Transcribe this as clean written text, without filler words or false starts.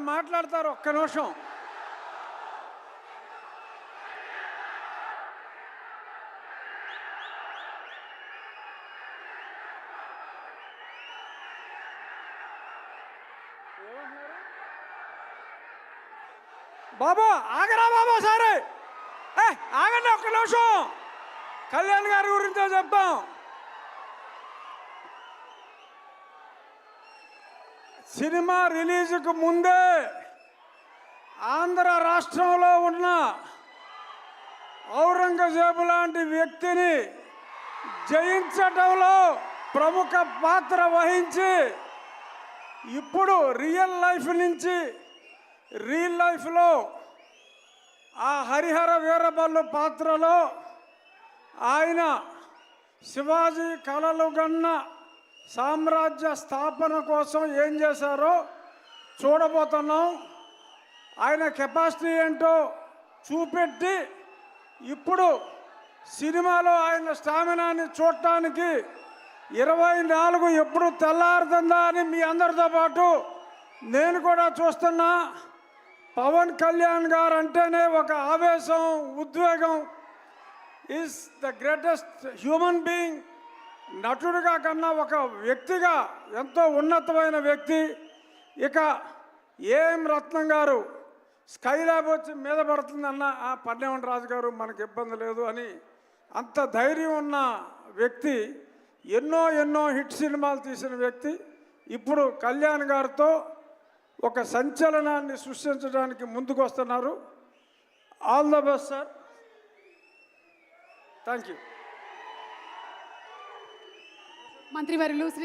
ఆయన మాట్లాడతారు. ఒక్క నిమిషం. బాబు ఆగరా బాబు, సరే ఆగండి ఒక్క నిమిషం. కళ్యాణ్ గారి గురించో చెప్తాం. సినిమా రిలీజ్కు ముందే ఆంధ్ర రాష్ట్రంలో ఉన్న ఔరంగజేబు లాంటి వ్యక్తిని జయించడంలో ప్రముఖ పాత్ర వహించి ఇప్పుడు రియల్ లైఫ్ నుంచి రియల్ లైఫ్లో ఆ హరిహర వీరబల్లు పాత్రలో ఆయన శివాజీ కలలు గన్న సామ్రాజ్య స్థాపన కోసం ఏం చేశారో చూడబోతున్నాం. ఆయన కెపాసిటీ ఏంటో చూపెట్టి ఇప్పుడు సినిమాలో ఆయన స్టామినాని చూడటానికి 24 ఎప్పుడు తెల్లారుతుందా అని మీ అందరితో పాటు నేను కూడా చూస్తున్నా. పవన్ కళ్యాణ్ గారు అంటేనే ఒక ఆవేశం, ఉద్వేగం. Is the greatest human being. నటుడిగా కన్నా ఒక వ్యక్తిగా ఎంతో ఉన్నతమైన వ్యక్తి. ఇక ఏఎం రత్నం గారు స్కైలాబ్ వచ్చి మీద పడుతుందన్న పన్నెవన్ రాజు గారు మనకు ఇబ్బంది లేదు అని అంత ధైర్యం ఉన్న వ్యక్తి. ఎన్నో హిట్ సినిమాలు తీసిన వ్యక్తి. ఇప్పుడు కళ్యాణ్ గారితో ఒక సంచలనాన్ని సృష్టించడానికి ముందుకు వస్తున్నారు. All the best sir. Thank you. మంత్రివర్యులు